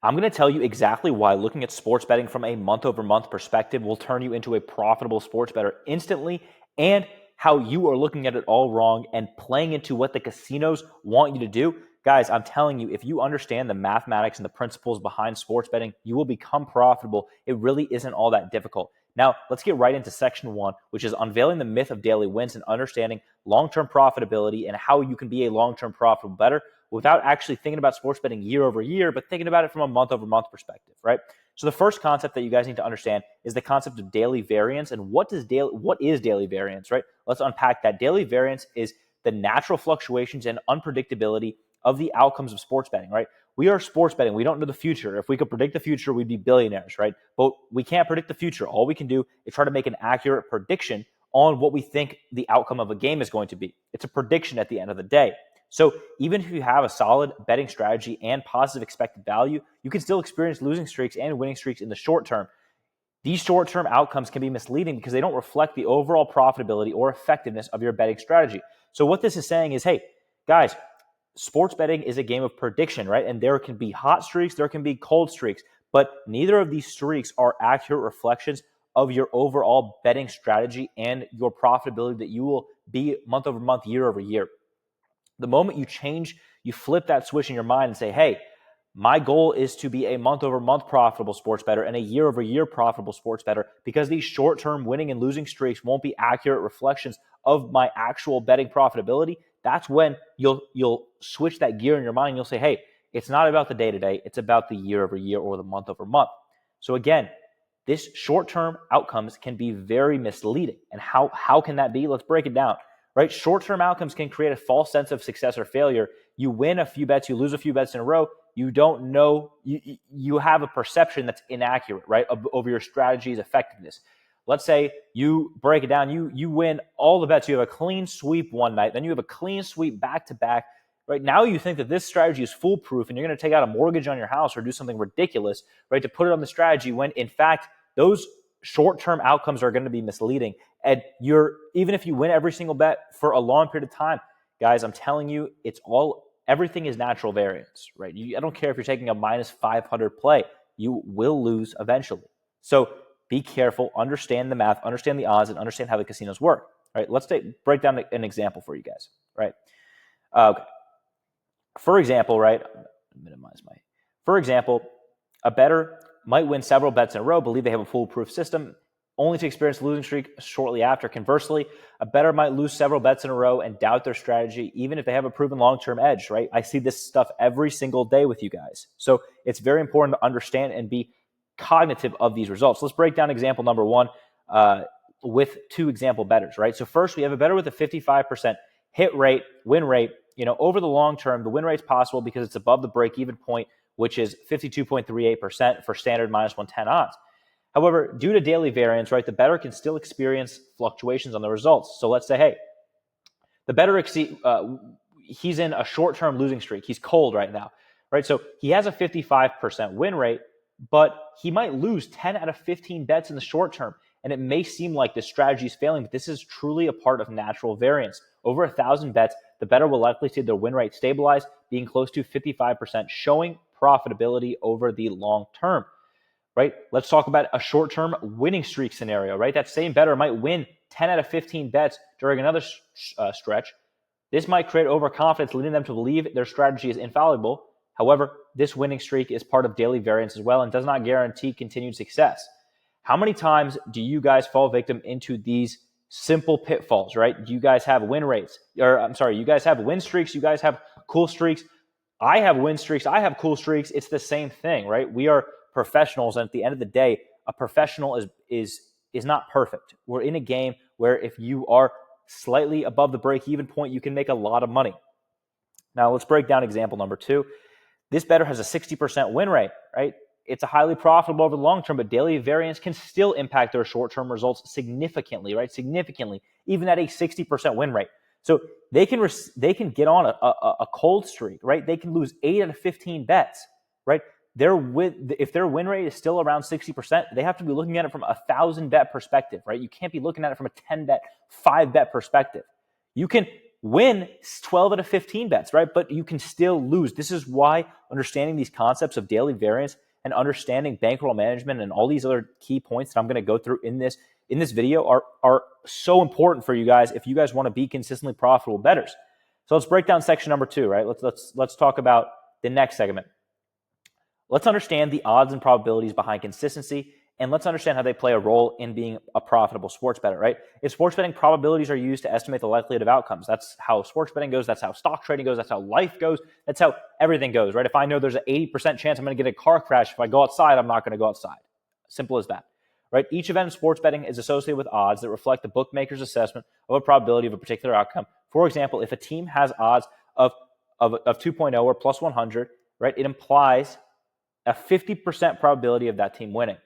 I'm going to tell you exactly why looking at sports betting from a month-over-month perspective will turn you into a profitable sports bettor instantly, and how you are looking at it all wrong and playing into what the casinos want you to do. Guys, I'm telling you, if you understand the mathematics and the principles behind sports betting, you will become profitable. It really isn't all that difficult. Now, let's get right into section 1, which is unveiling the myth of daily wins and understanding long-term profitability and how you can be a long-term profitable bettor without actually thinking about sports betting year over year, but thinking about it from a month-over-month perspective, right? So the first concept that you guys need to understand is the concept of daily variance. And what is daily variance, right? Let's unpack that. Daily variance is the natural fluctuations and unpredictability of the outcomes of sports betting, right? We are sports betting. We don't know the future. If we could predict the future, we'd be billionaires, right? But we can't predict the future. All we can do is try to make an accurate prediction on what we think the outcome of a game is going to be. It's a prediction at the end of the day. So even if you have a solid betting strategy and positive expected value, you can still experience losing streaks and winning streaks in the short term. These short-term outcomes can be misleading because they don't reflect the overall profitability or effectiveness of your betting strategy. So what this is saying is, hey, guys, sports betting is a game of prediction, right? And there can be hot streaks, there can be cold streaks, but neither of these streaks are accurate reflections of your overall betting strategy and your profitability that you will be month over month, year over year. The moment you change, you flip that switch in your mind and say, hey, my goal is to be a month-over-month profitable sports bettor and a year-over-year profitable sports bettor, because these short-term winning and losing streaks won't be accurate reflections of my actual betting profitability. That's when you'll switch that gear in your mind. You'll say, hey, it's not about the day-to-day. It's about the year-over-year or the month-over-month. So again, this short-term outcomes can be very misleading. And how can that be? Let's break it down. Right? Short-term outcomes can create a false sense of success or failure. You win a few bets, you lose a few bets in a row. You don't know, you have a perception that's inaccurate, right, over your strategy's effectiveness. Let's say you break it down, you win all the bets. You have a clean sweep one night, then you have a clean sweep back-to-back. Right now you think that this strategy is foolproof and you're going to take out a mortgage on your house or do something ridiculous, right, to put it on the strategy, when in fact those short-term outcomes are going to be misleading. And even if you win every single bet for a long period of time, guys, I'm telling you, everything is natural variance, right? I don't care if you're taking a minus 500 play, you will lose eventually. So be careful, understand the math, understand the odds, and understand how the casinos work, right? Let's break down an example for you guys, right? Okay. For example, right, for example, a bettor might win several bets in a row, believe they have a foolproof system, only to experience a losing streak shortly after. Conversely, a bettor might lose several bets in a row and doubt their strategy, even if they have a proven long-term edge, right? I see this stuff every single day with you guys. So it's very important to understand and be cognitive of these results. Let's break down example number 1 with 2 example bettors, right? So first, we have a bettor with a 55% hit rate, win rate. Over the long term, the win rate's possible because it's above the break-even point, which is 52.38% for standard minus 110 odds. However, due to daily variance, right, the bettor can still experience fluctuations on the results. So let's say, hey, the bettor he's in a short-term losing streak. He's cold right now, right? So he has a 55% win rate, but he might lose 10 out of 15 bets in the short term. And it may seem like this strategy is failing, but this is truly a part of natural variance. Over 1,000 bets, the bettor will likely see their win rate stabilize, being close to 55%, showing profitability over the long term. Right? Let's talk about a short-term winning streak scenario, right? That same bettor might win 10 out of 15 bets during another stretch. This might create overconfidence, leading them to believe their strategy is infallible. However, this winning streak is part of daily variance as well and does not guarantee continued success. How many times do you guys fall victim into these simple pitfalls, right? Do you guys have win rates? You guys have win streaks, you guys have cool streaks. I have win streaks, I have cool streaks. It's the same thing, right? We are professionals, and at the end of the day, a professional is not perfect. We're in a game where if you are slightly above the break-even point, you can make a lot of money. Now, let's break down example number 2. This bettor has a 60% win rate, right? It's a highly profitable over the long term, but daily variance can still impact their short-term results significantly, right? Significantly, even at a 60% win rate. So they can get on a cold streak, right? They can lose 8 out of 15 bets, right? If their win rate is still around 60%, they have to be looking at it from a 1,000 bet perspective, right? You can't be looking at it from a 10 bet, 5 bet perspective. You can win 12 out of 15 bets, right? But you can still lose. This is why understanding these concepts of daily variance and understanding bankroll management and all these other key points that I'm going to go through in this video are so important for you guys if you guys want to be consistently profitable bettors. So let's break down section number 2, right? Let's talk about the next segment. Let's understand the odds and probabilities behind consistency, and let's understand how they play a role in being a profitable sports bettor, right? In sports betting, probabilities are used to estimate the likelihood of outcomes. That's how sports betting goes. That's how stock trading goes. That's how life goes. That's how everything goes, right? If I know there's an 80% chance I'm going to get a car crash, if I go outside, I'm not going to go outside. Simple as that, right? Each event in sports betting is associated with odds that reflect the bookmaker's assessment of a probability of a particular outcome. For example, if a team has odds of 2.0 or plus 100, right, it implies a 50% probability of that team winning.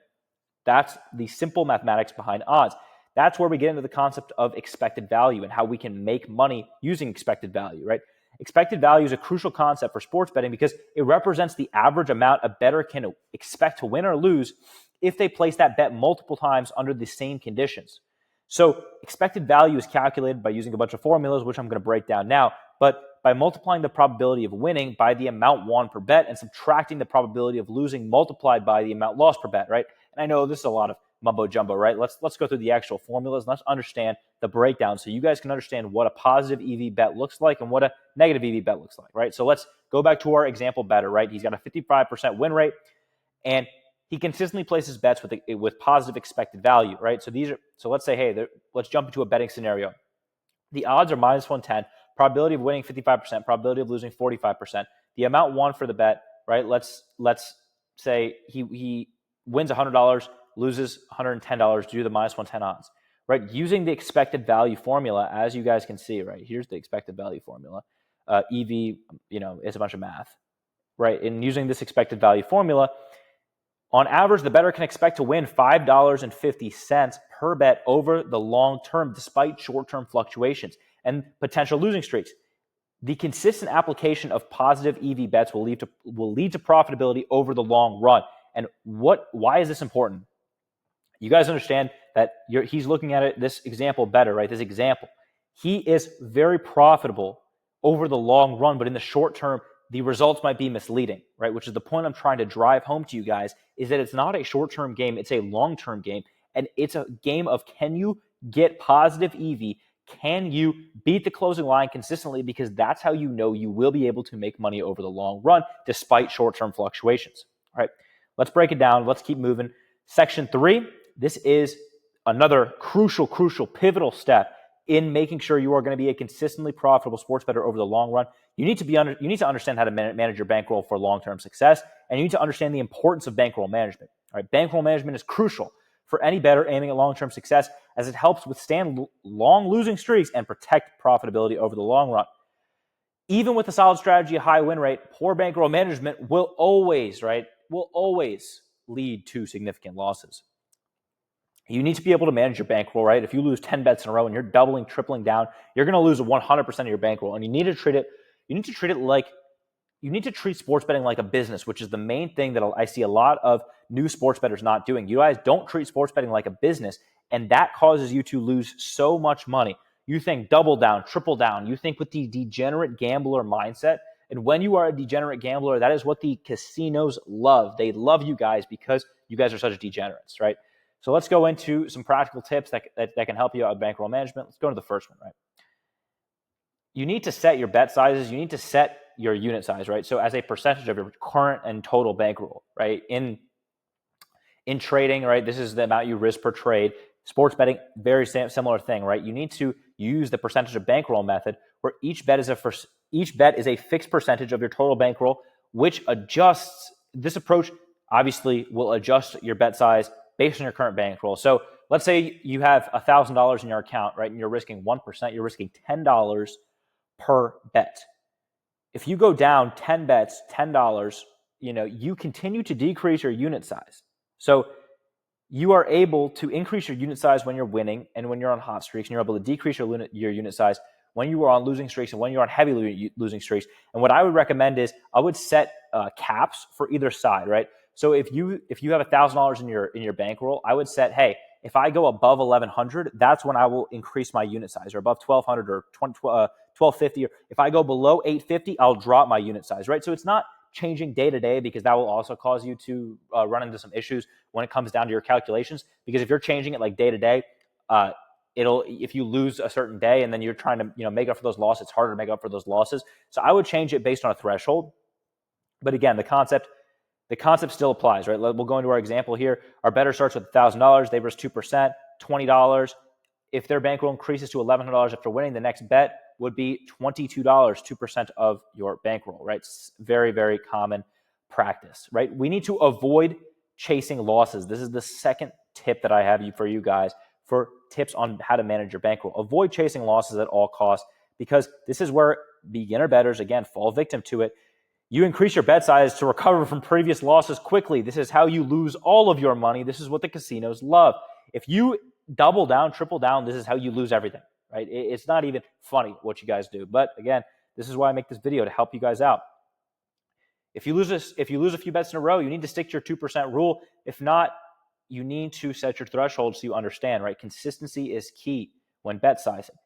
That's the simple mathematics behind odds. That's where we get into the concept of expected value and how we can make money using expected value, right? Expected value is a crucial concept for sports betting because it represents the average amount a bettor can expect to win or lose if they place that bet multiple times under the same conditions. So expected value is calculated by using a bunch of formulas, which I'm going to break down now, but by multiplying the probability of winning by the amount won per bet and subtracting the probability of losing multiplied by the amount lost per bet, right? And I know this is a lot of mumbo jumbo, right? Let's go through the actual formulas. Let's understand the breakdown so you guys can understand what a positive EV bet looks like and what a negative EV bet looks like, right? So let's go back to our example bettor, right? He's got a 55% win rate, and he consistently places bets with positive expected value, right? So let's say, hey, let's jump into a betting scenario. The odds are minus 110, probability of winning 55%, probability of losing 45%. The amount won for the bet, right? Let's say he wins $100, loses $110 due to the minus 110 odds, right? Using the expected value formula, as you guys can see, right? Here's the expected value formula. EV, it's a bunch of math, right? And using this expected value formula, on average, the bettor can expect to win $5.50 per bet over the long term, despite short-term fluctuations and potential losing streaks. The consistent application of positive EV bets will lead to profitability over the long run. And why is this important? You guys understand that he's looking at it, this example bettor, right? This example. He is very profitable over the long run, but in the short term, the results might be misleading, right? Which is the point I'm trying to drive home to you guys, is that it's not a short-term game, it's a long-term game. And it's a game of, can you get positive EV? Can you beat the closing line consistently? Because that's how you know you will be able to make money over the long run, despite short-term fluctuations. All right, let's break it down. Let's keep moving. Section 3, this is another crucial, pivotal step in making sure you are going to be a consistently profitable sports bettor over the long run. You need to understand how to manage your bankroll for long-term success, and you need to understand the importance of bankroll management. All right, bankroll management is crucial for any bettor aiming at long-term success, as it helps withstand long losing streaks and protect profitability over the long run. Even with a solid strategy, a high win rate, poor bankroll management will always lead to significant losses. You need to be able to manage your bankroll, right? If you lose 10 bets in a row and you're doubling, tripling down, you're going to lose 100% of your bankroll, and you need to treat sports betting like a business, which is the main thing that I see a lot of new sports bettors not doing. You guys don't treat sports betting like a business, and that causes you to lose so much money. You think double down, triple down. You think with the degenerate gambler mindset, and when you are a degenerate gambler, that is what the casinos love. They love you guys because you guys are such degenerates, right? So let's go into some practical tips that can help you out with bankroll management. Let's go to the first one, right? You need to set your bet sizes. You need to set your unit size, right? So as a percentage of your current and total bankroll, right? In trading, right? This is the amount you risk per trade. Sports betting, very similar thing, right? You need to use the percentage of bankroll method, where each bet is a fixed percentage of your total bankroll, which adjusts. This approach obviously will adjust your bet size based on your current bankroll. So let's say you have $1,000 in your account, right? And you're risking 1%, you're risking $10 per bet. If you go down 10 bets, $10, you continue to decrease your unit size. So you are able to increase your unit size when you're winning and when you're on hot streaks, and you're able to decrease your unit size when you are on losing streaks and when you're on heavy losing streaks. And what I would recommend is I would set caps for either side, right? So if you have $1,000 in your bankroll, I would set, hey, if I go above 1,100, that's when I will increase my unit size, or above 1,200 or 1250, or if I go below 850, I'll drop my unit size, right? So it's not changing day to day, because that will also cause you to run into some issues when it comes down to your calculations. Because if you're changing it like day to day, if you lose a certain day and then you're trying to make up for those losses, it's harder to make up for those losses. So I would change it based on a threshold. But again, the concept still applies, right? We'll go into our example here. Our bettor starts with $1,000. They risk 2%, $20. If their bankroll increases to $1,100 after winning, the next bet would be $22, 2% of your bankroll, right? It's very, very common practice, right? We need to avoid chasing losses. This is the second tip that I have for you guys for tips on how to manage your bankroll. Avoid chasing losses at all costs, because this is where beginner bettors, again, fall victim to it. You increase your bet size to recover from previous losses quickly. This is how you lose all of your money. This is what the casinos love. If you double down, triple down, this is how you lose everything, right? It's not even funny what you guys do. But again, this is why I make this video, to help you guys out. If you lose a few bets in a row, you need to stick to your 2% rule. If not, you need to set your threshold so you understand, right? Consistency is key when bet sizing.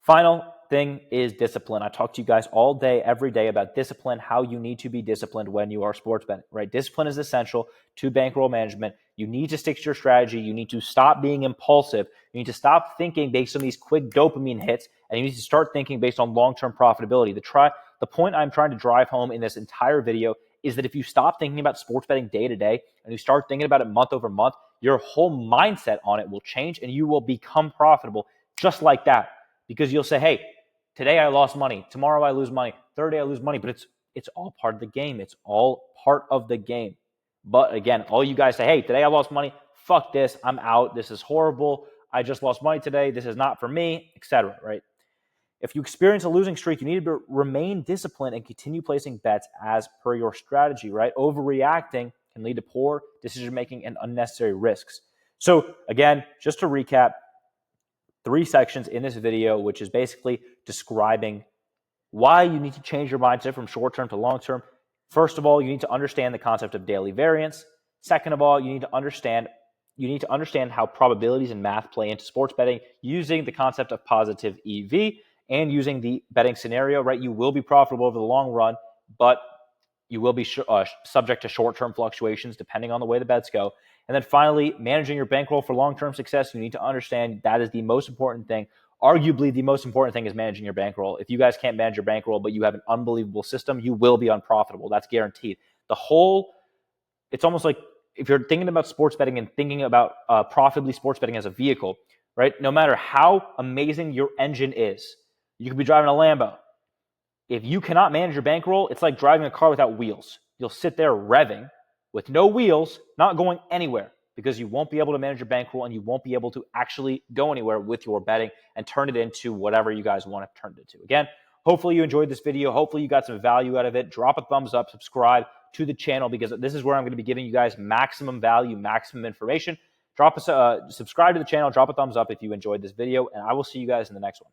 Final thing is discipline. I talk to you guys all day, every day about discipline, how you need to be disciplined when you are sports betting, right? Discipline is essential to bankroll management. You need to stick to your strategy. You need to stop being impulsive. You need to stop thinking based on these quick dopamine hits, and you need to start thinking based on long-term profitability. The point I'm trying to drive home in this entire video is that if you stop thinking about sports betting day to day and you start thinking about it month over month, your whole mindset on it will change and you will become profitable just like that. Because you'll say, hey, today I lost money, tomorrow I lose money, third day I lose money, but it's all part of the game. It's all part of the game. But again, all you guys say, hey, today I lost money, fuck this, I'm out, this is horrible, I just lost money today, this is not for me, etc., right? If you experience a losing streak, you need to remain disciplined and continue placing bets as per your strategy, right? Overreacting can lead to poor decision-making and unnecessary risks. So again, just to recap, 3 sections in this video, which is basically describing why you need to change your mindset from short-term to long-term. First of all, you need to understand the concept of daily variance. Second of all, you need to understand how probabilities and math play into sports betting using the concept of positive EV and using the betting scenario, right? You will be profitable over the long run, but you will be subject to short-term fluctuations depending on the way the bets go. And then finally, managing your bankroll for long-term success, you need to understand that is the most important thing. Arguably, the most important thing is managing your bankroll. If you guys can't manage your bankroll, but you have an unbelievable system, you will be unprofitable. That's guaranteed. It's almost like if you're thinking about sports betting and thinking about profitably sports betting as a vehicle, right? No matter how amazing your engine is, you could be driving a Lambo. If you cannot manage your bankroll, it's like driving a car without wheels. You'll sit there revving with no wheels, not going anywhere, because you won't be able to manage your bankroll and you won't be able to actually go anywhere with your betting and turn it into whatever you guys want to turn it into. Again, hopefully you enjoyed this video. Hopefully you got some value out of it. Drop a thumbs up, subscribe to the channel, because this is where I'm going to be giving you guys maximum value, maximum information. Subscribe to the channel, drop a thumbs up if you enjoyed this video, and I will see you guys in the next one.